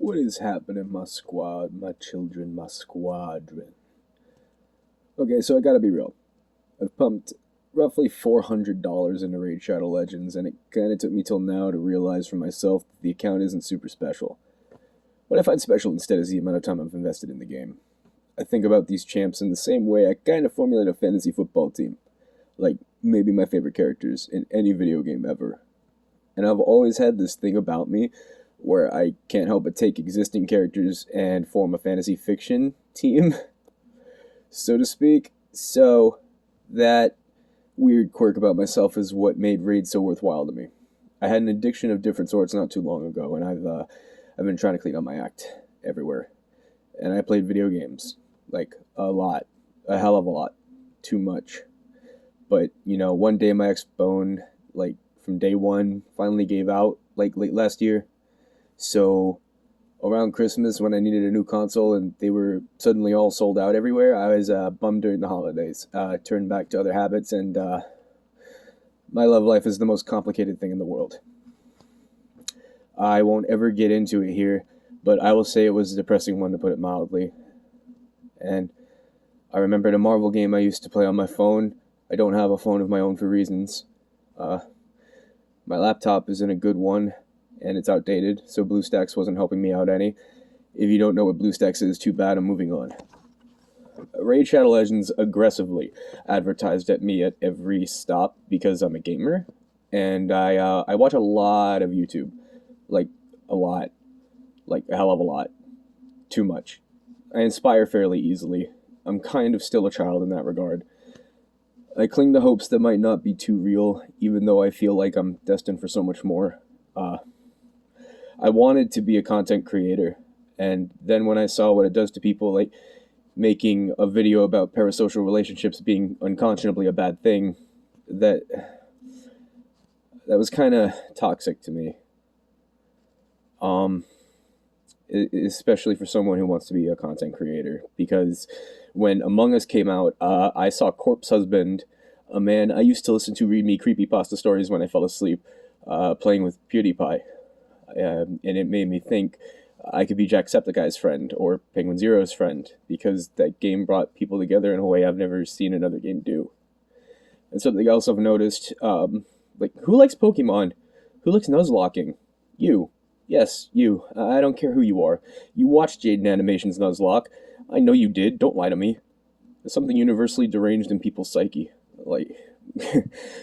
What is happening, my squad, my children, my squadron? Okay, so I gotta be real. I've pumped roughly $400 into Raid Shadow Legends, and it kinda took me till now to realize for myself that the account isn't super special. What I find special instead is the amount of time I've invested in the game. I think about these champs in the same way I kind of formulate a fantasy football team. Like, maybe my favorite characters in any video game ever. And I've always had this thing about me where I can't help but take existing characters and form a fantasy fiction team, so to speak. So that weird quirk about myself is what made Raid so worthwhile to me. I had an addiction of different sorts not too long ago, and I've been trying to clean up my act everywhere. And I played video games, like a lot, a hell of a lot, too much. But one day my Xbone, like from day one, finally gave out, like late last year. So around Christmas, when I needed a new console and they were suddenly all sold out everywhere, I was bummed during the holidays. Turned back to other habits, and my love life is the most complicated thing in the world. I won't ever get into it here, but I will say it was a depressing one, to put it mildly. And I remembered a Marvel game I used to play on my phone. I don't have a phone of my own for reasons. My laptop isn't a good one, and it's outdated, so BlueStacks wasn't helping me out any. If you don't know what BlueStacks is, too bad, I'm moving on. Raid Shadow Legends aggressively advertised at me at every stop because I'm a gamer, and I watch a lot of YouTube. Like, a lot. Like, a hell of a lot. Too much. I inspire fairly easily. I'm kind of still a child in that regard. I cling to hopes that might not be too real, even though I feel like I'm destined for so much more. I wanted to be a content creator, and then when I saw what it does to people, like making a video about parasocial relationships being unconscionably a bad thing, that was kind of toxic to me. Especially for someone who wants to be a content creator, because when Among Us came out, I saw Corpse Husband, a man I used to listen to read me creepypasta stories when I fell asleep, playing with PewDiePie. And it made me think I could be Jacksepticeye's friend or Penguin Zero's friend, because that game brought people together in a way I've never seen another game do. And something else I've noticed, like, who likes Pokemon? Who likes Nuzlocking? You. Yes, you. I don't care who you are. You watched Jaden Animation's Nuzlocke. I know you did. Don't lie to me. There's something universally deranged in people's psyche. Like,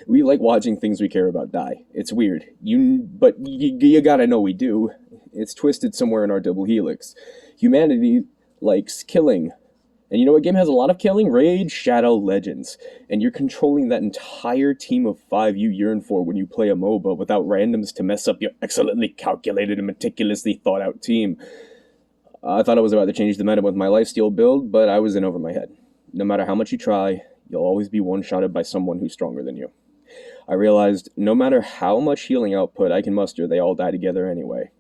we like watching things we care about die. It's weird. But you gotta know we do. It's twisted somewhere in our double helix. Humanity likes killing. And you know what game has a lot of killing? Raid Shadow Legends. And you're controlling that entire team of 5 you yearn for when you play a MOBA without randoms to mess up your excellently calculated and meticulously thought out team. I thought I was about to change the meta with my lifesteal build, but I was in over my head. No matter how much you try, you'll always be one-shotted by someone who's stronger than you. I realized no matter how much healing output I can muster, they all die together anyway.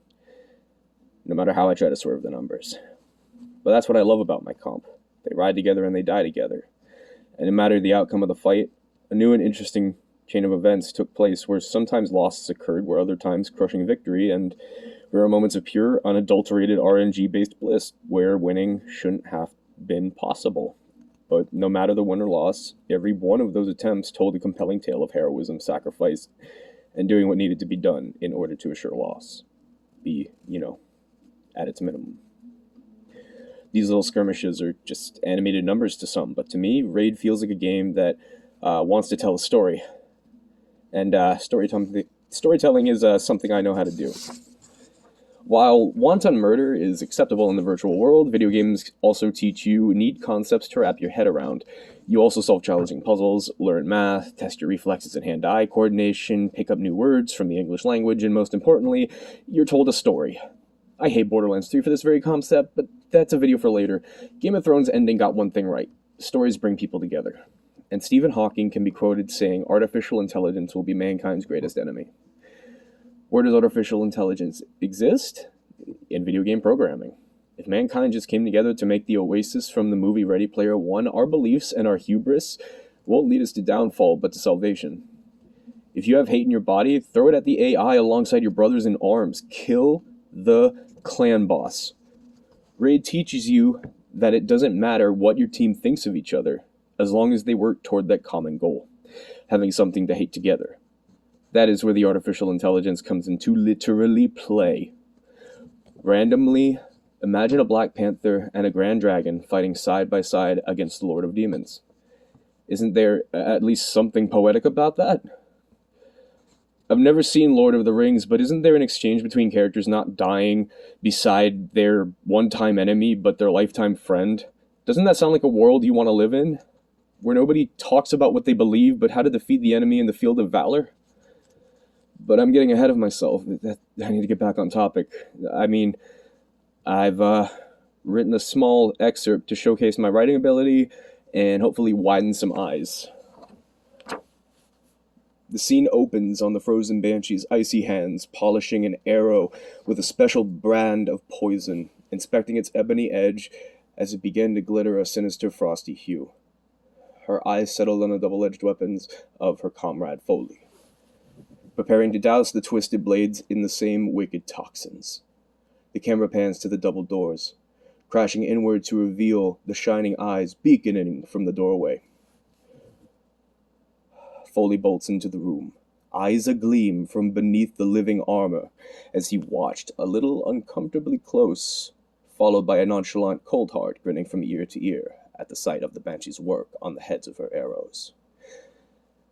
No matter how I try to swerve the numbers. But that's what I love about my comp. They ride together and they die together. And no matter the outcome of the fight, a new and interesting chain of events took place where sometimes losses occurred, where other times crushing victory, and there are moments of pure, unadulterated RNG-based bliss where winning shouldn't have been possible. But no matter the win or loss, every one of those attempts told a compelling tale of heroism, sacrifice, and doing what needed to be done in order to assure loss. Be, at its minimum. These little skirmishes are just animated numbers to some, but to me, Raid feels like a game that wants to tell a story. And storytelling is something I know how to do. While wanton murder is acceptable in the virtual world, video games also teach you neat concepts to wrap your head around. You also solve challenging puzzles, learn math, test your reflexes and hand-eye coordination, pick up new words from the English language, and most importantly, you're told a story. I hate Borderlands 3 for this very concept, but that's a video for later. Game of Thrones ending got one thing right. Stories bring people together. And Stephen Hawking can be quoted saying, "Artificial intelligence will be mankind's greatest enemy." Where does artificial intelligence exist? In video game programming. If mankind just came together to make the oasis from the movie Ready Player One, our beliefs and our hubris won't lead us to downfall, but to salvation. If you have hate in your body, throw it at the AI alongside your brothers in arms. Kill The clan boss. Raid teaches you that it doesn't matter what your team thinks of each other, as long as they work toward that common goal, having something to hate together. That is where the artificial intelligence comes into literally play. Randomly, imagine a Black Panther and a Grand Dragon fighting side by side against the Lord of Demons. Isn't there at least something poetic about that? I've never seen Lord of the Rings, but isn't there an exchange between characters not dying beside their one-time enemy but their lifetime friend? Doesn't that sound like a world you want to live in? Where nobody talks about what they believe but how to defeat the enemy in the field of valor? But I'm getting ahead of myself. I need to get back on topic. I mean, I've written a small excerpt to showcase my writing ability and hopefully widen some eyes. The scene opens on the frozen banshee's icy hands, polishing an arrow with a special brand of poison, inspecting its ebony edge as it began to glitter a sinister frosty hue. Her eyes settled on the double-edged weapons of her comrade Foley, preparing to douse the twisted blades in the same wicked toxins. The camera pans to the double doors, crashing inward to reveal the shining eyes beaconing from the doorway. Foley bolts into the room, eyes agleam from beneath the living armor, as he watched a little uncomfortably close, followed by a nonchalant Coldheart grinning from ear to ear at the sight of the Banshee's work on the heads of her arrows.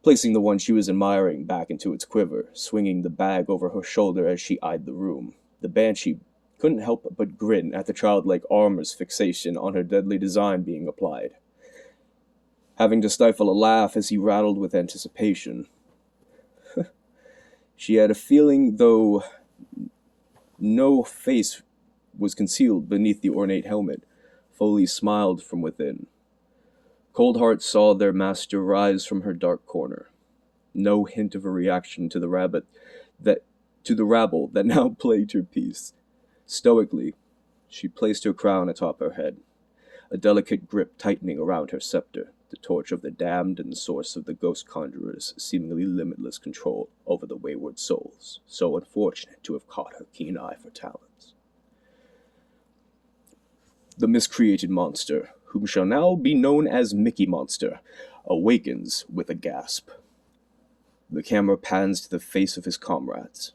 Placing the one she was admiring back into its quiver, swinging the bag over her shoulder as she eyed the room, the Banshee couldn't help but grin at the childlike armor's fixation on her deadly design being applied, having to stifle a laugh as he rattled with anticipation. She had a feeling, though no face was concealed beneath the ornate helmet. Foley smiled from within. Coldheart saw their master rise from her dark corner. No hint of a reaction to the rabble that now plagued her peace. Stoically, she placed her crown atop her head, a delicate grip tightening around her scepter, the torch of the damned and the source of the ghost conjurer's seemingly limitless control over the wayward souls, so unfortunate to have caught her keen eye for talents. The miscreated monster, whom shall now be known as Mickey Monster, awakens with a gasp. The camera pans to the face of his comrades.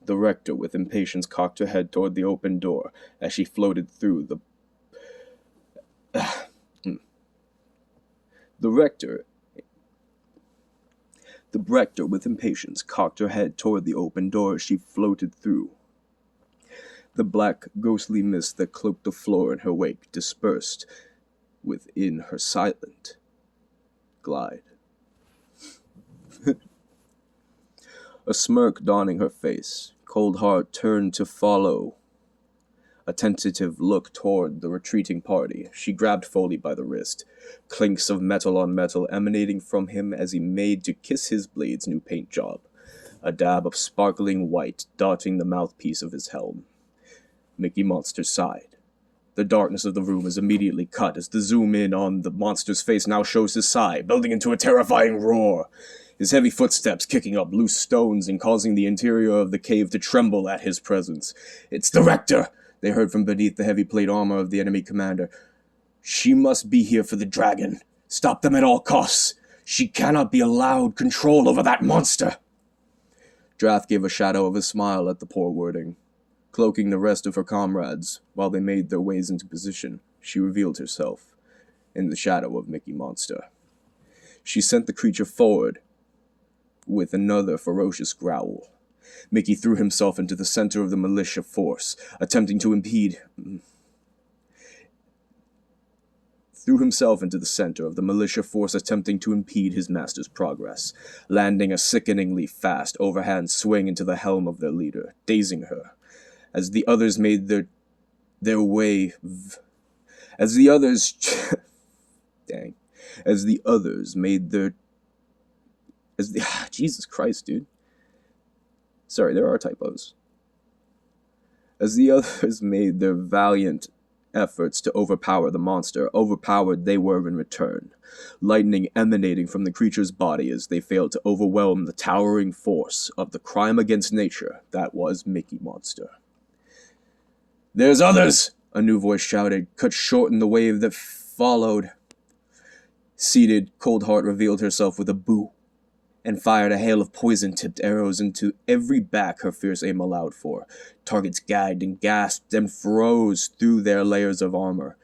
The rector, with impatience, cocked her head toward the open door as she floated through the... The rector, with impatience, cocked her head toward the open door as she floated through. The black, ghostly mist that cloaked the floor in her wake dispersed within her silent glide. A smirk dawning her face, Coldheart turned to follow. A tentative look toward the retreating party. She grabbed Foley by the wrist, clinks of metal on metal emanating from him as he made to kiss his blade's new paint job, a dab of sparkling white dotting the mouthpiece of his helm. Mickey Monster sighed. The darkness of the room is immediately cut as the zoom in on the monster's face now shows his sigh, building into a terrifying roar, his heavy footsteps kicking up loose stones and causing the interior of the cave to tremble at his presence. "It's the Rector!" they heard from beneath the heavy plate armor of the enemy commander. "She must be here for the dragon. Stop them at all costs. She cannot be allowed control over that monster." Drath gave a shadow of a smile at the poor wording. Cloaking the rest of her comrades, while they made their ways into position, she revealed herself in the shadow of Mickey Monster. She sent the creature forward with another ferocious growl. Mickey threw himself into the center of the militia force, attempting to impede his master's progress, landing a sickeningly fast overhand swing into the helm of their leader, dazing her. As the others made Jesus Christ, dude. Sorry, there are typos. As the others made their valiant efforts to overpower the monster, overpowered they were in return, lightning emanating from the creature's body as they failed to overwhelm the towering force of the crime against nature that was Mickey Monster. "There's others!" a new voice shouted, cut short in the wave that followed. Seated, Coldheart revealed herself with a boo, and fired a hail of poison-tipped arrows into every back her fierce aim allowed for. Targets gagged and gasped and froze through their layers of armor,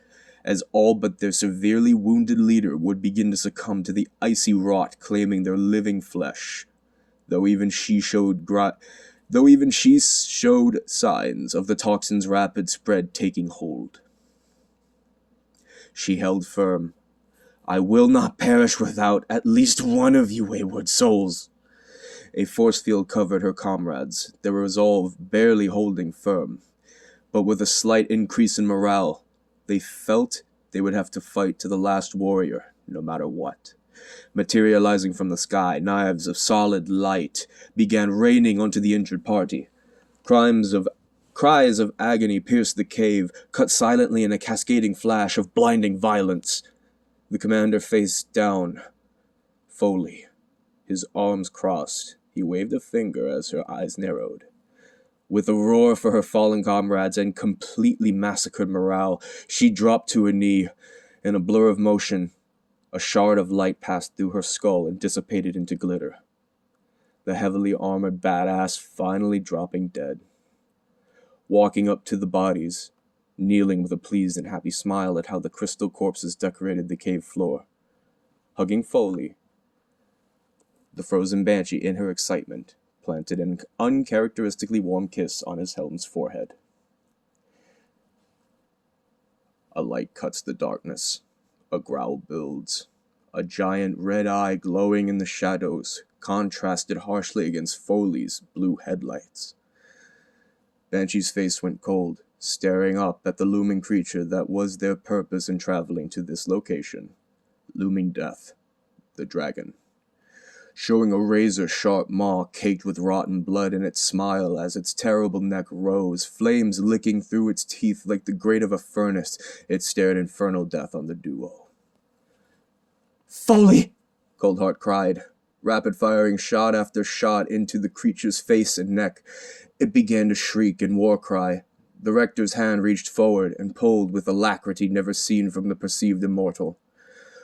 as all but their severely wounded leader would begin to succumb to the icy rot claiming their living flesh, though even she showed signs of the toxin's rapid spread taking hold. She held firm. "I will not perish without at least one of you wayward souls." A force field covered her comrades, their resolve barely holding firm. But with a slight increase in morale, they felt they would have to fight to the last warrior, no matter what. Materializing from the sky, knives of solid light began raining onto the injured party. Cries of agony pierced the cave, cut silently in a cascading flash of blinding violence. The commander faced down. Foley, his arms crossed, he waved a finger as her eyes narrowed. With a roar for her fallen comrades and completely massacred morale, she dropped to her knee. In a blur of motion, a shard of light passed through her skull and dissipated into glitter. The heavily armored badass finally dropping dead. Walking up to the bodies, kneeling with a pleased and happy smile at how the crystal corpses decorated the cave floor. Hugging Foley, the frozen banshee, in her excitement, planted an uncharacteristically warm kiss on his helm's forehead. A light cuts the darkness. A growl builds. A giant red eye glowing in the shadows, contrasted harshly against Foley's blue headlights. Banshee's face went cold, staring up at the looming creature that was their purpose in traveling to this location. Looming death, the dragon. Showing a razor-sharp maw caked with rotten blood in its smile as its terrible neck rose, flames licking through its teeth like the grate of a furnace. It stared infernal death on the duo. "Foley!" Coldheart cried, rapid-firing shot after shot into the creature's face and neck. It began to shriek in war cry. The rector's hand reached forward and pulled with alacrity never seen from the perceived immortal.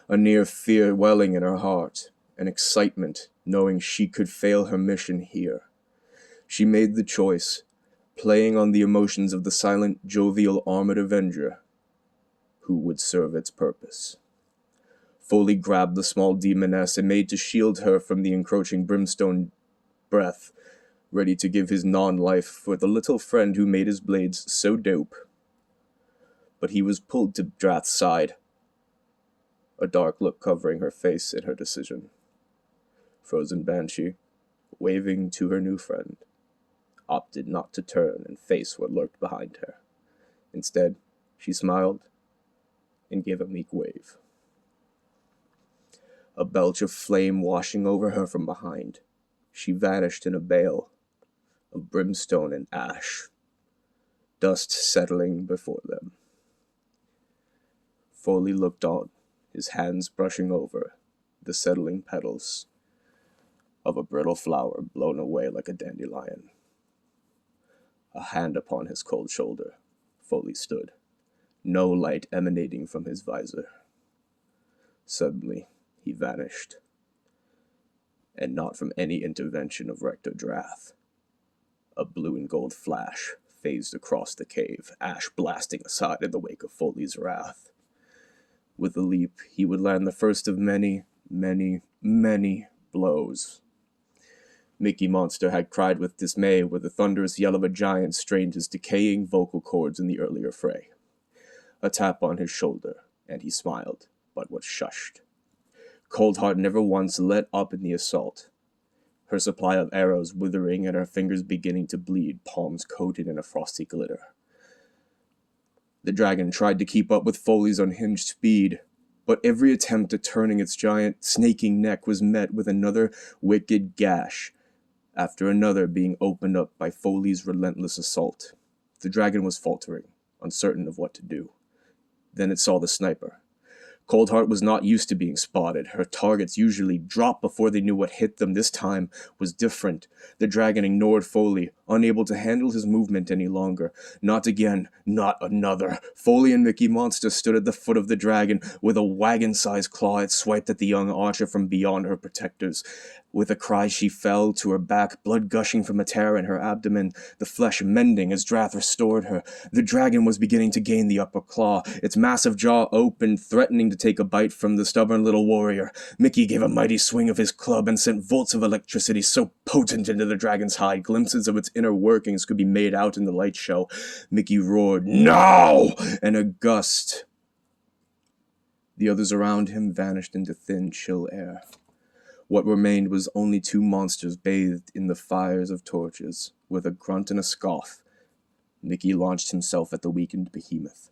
A near fear welling in her heart, an excitement knowing she could fail her mission here. She made the choice, playing on the emotions of the silent, jovial, armored avenger who would serve its purpose. Foley grabbed the small demoness and made to shield her from the encroaching brimstone breath, ready to give his non-life for the little friend who made his blades so dope. But he was pulled to Drath's side, a dark look covering her face in her decision. Frozen Banshee, waving to her new friend, opted not to turn and face what lurked behind her. Instead, she smiled and gave a meek wave. A belch of flame washing over her from behind, she vanished in a bale of brimstone and ash, dust settling before them. Foley looked on, his hands brushing over the settling petals of a brittle flower blown away like a dandelion. A hand upon his cold shoulder, Foley stood, no light emanating from his visor. Suddenly, he vanished, and not from any intervention of Rector Drath. A blue and gold flash phased across the cave, ash blasting aside in the wake of Foley's wrath. With a leap, he would land the first of many, many, many blows. Mickey Monster had cried with dismay where the thunderous yell of a giant strained his decaying vocal cords in the earlier fray. A tap on his shoulder, and he smiled, but was shushed. Coldheart never once let up in the assault, her supply of arrows withering and her fingers beginning to bleed, palms coated in a frosty glitter. The dragon tried to keep up with Foley's unhinged speed, but every attempt at turning its giant, snaking neck was met with another wicked gash, after another being opened up by Foley's relentless assault. The dragon was faltering, uncertain of what to do. Then it saw the sniper. Coldheart was not used to being spotted. Her targets usually dropped before they knew what hit them. This time was different. The dragon ignored Foley, Unable to handle his movement any longer. Not again, not another. Foley and Mickey Monster stood at the foot of the dragon. With a wagon-sized claw, it swiped at the young archer from beyond her protectors. With a cry, she fell to her back, blood gushing from a tear in her abdomen, the flesh mending as Drath restored her. The dragon was beginning to gain the upper claw, its massive jaw open, threatening to take a bite from the stubborn little warrior. Mickey gave a mighty swing of his club and sent volts of electricity so potent into the dragon's hide, glimpses of its inner workings could be made out in the light show. Mickey roared, "No!" and a gust. The others around him vanished into thin, chill air. What remained was only two monsters bathed in the fires of torches. With a grunt and a scoff, Mickey launched himself at the weakened behemoth.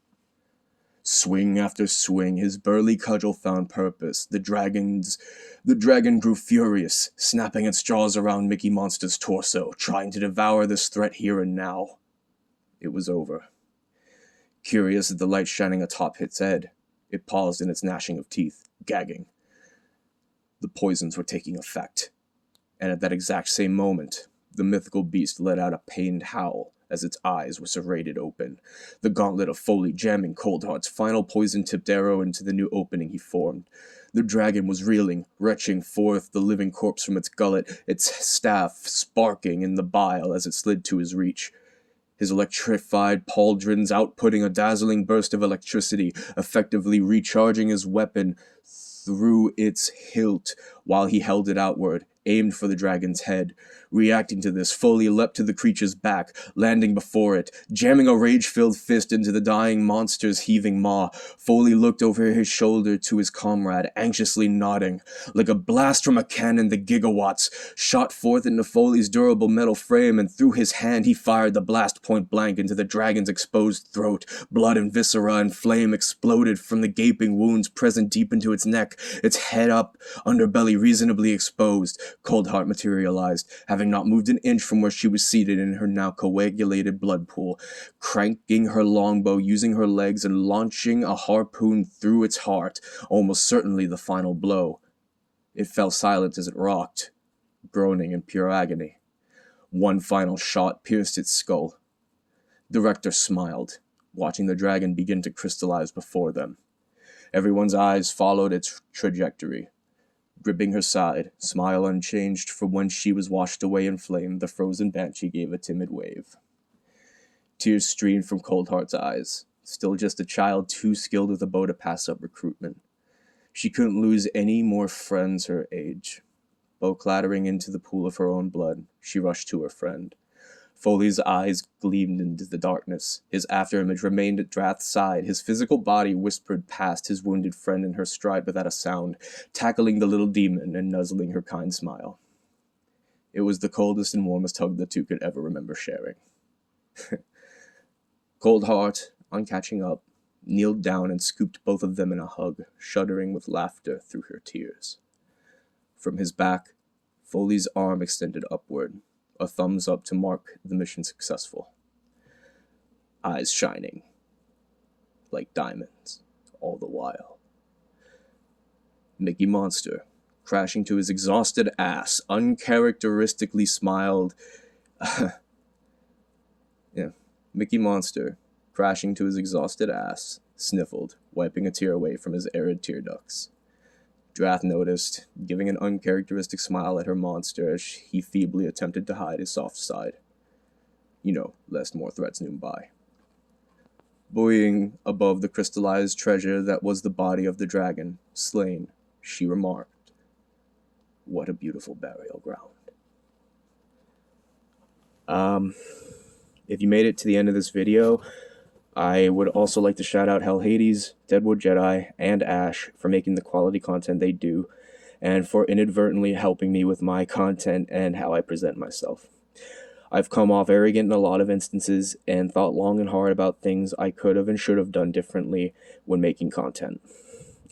Swing after swing, his burly cudgel found purpose. The dragon grew furious, snapping its jaws around Mickey Monster's torso, trying to devour this threat here and now. It was over. Curious at the light shining atop its head, it paused in its gnashing of teeth, gagging. The poisons were taking effect, and at that exact same moment, the mythical beast let out a pained howl as its eyes were serrated open, the gauntlet of Foley jamming Coldheart's final poison-tipped arrow into the new opening he formed. The dragon was reeling, retching forth the living corpse from its gullet, its staff sparking in the bile as it slid to his reach. His electrified pauldrons outputting a dazzling burst of electricity, effectively recharging his weapon through its hilt while he held it outward, aimed for the dragon's head. Reacting to this, Foley leapt to the creature's back, landing before it, jamming a rage-filled fist into the dying monster's heaving maw. Foley looked over his shoulder to his comrade, anxiously nodding. Like a blast from a cannon, the gigawatts shot forth into Foley's durable metal frame, and through his hand he fired the blast point blank into the dragon's exposed throat. Blood and viscera and flame exploded from the gaping wounds present deep into its neck, its head up, underbelly reasonably exposed. Coldheart materialized, having not moved an inch from where she was seated in her now coagulated blood pool, cranking her longbow, using her legs, and launching a harpoon through its heart, almost certainly the final blow. It fell silent as it rocked, groaning in pure agony. One final shot pierced its skull. The rector smiled, watching the dragon begin to crystallize before them. Everyone's eyes followed its trajectory. Gripping her side, smile unchanged from when she was washed away in flame, the frozen banshee gave a timid wave. Tears streamed from Coldheart's eyes, still just a child too skilled with a bow to pass up recruitment. She couldn't lose any more friends her age. Bow clattering into the pool of her own blood, she rushed to her friend. Foley's eyes gleamed into the darkness. His afterimage remained at Drath's side. His physical body whispered past his wounded friend in her stride without a sound, tackling the little demon and nuzzling her kind smile. It was the coldest and warmest hug the two could ever remember sharing. Coldheart, on catching up, kneeled down and scooped both of them in a hug, shuddering with laughter through her tears. From his back, Foley's arm extended upward, a thumbs up to mark the mission successful. Eyes shining like diamonds all the while. Mickey Monster, crashing to his exhausted ass, uncharacteristically smiled. Mickey Monster, crashing to his exhausted ass, sniffled, wiping a tear away from his arid tear ducts. Drath noticed, giving an uncharacteristic smile at her monster as he feebly attempted to hide his soft side. Lest more threats loomed by. Buoying above the crystallized treasure that was the body of the dragon, slain, she remarked, "What a beautiful burial ground." If you made it to the end of this video, I would also like to shout out Hell Hades, Deadwood Jedi, and Ash for making the quality content they do, and for inadvertently helping me with my content and how I present myself. I've come off arrogant in a lot of instances and thought long and hard about things I could have and should have done differently when making content.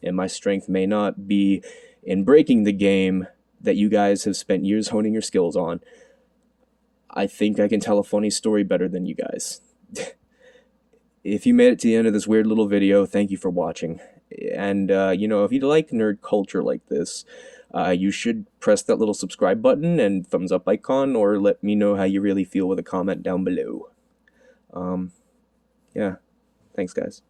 And my strength may not be in breaking the game that you guys have spent years honing your skills on. I think I can tell a funny story better than you guys. If you made it to the end of this weird little video, thank you for watching. And, if you like nerd culture like this, You should press that little subscribe button and thumbs up icon, or let me know how you really feel with a comment down below. Yeah, thanks, guys.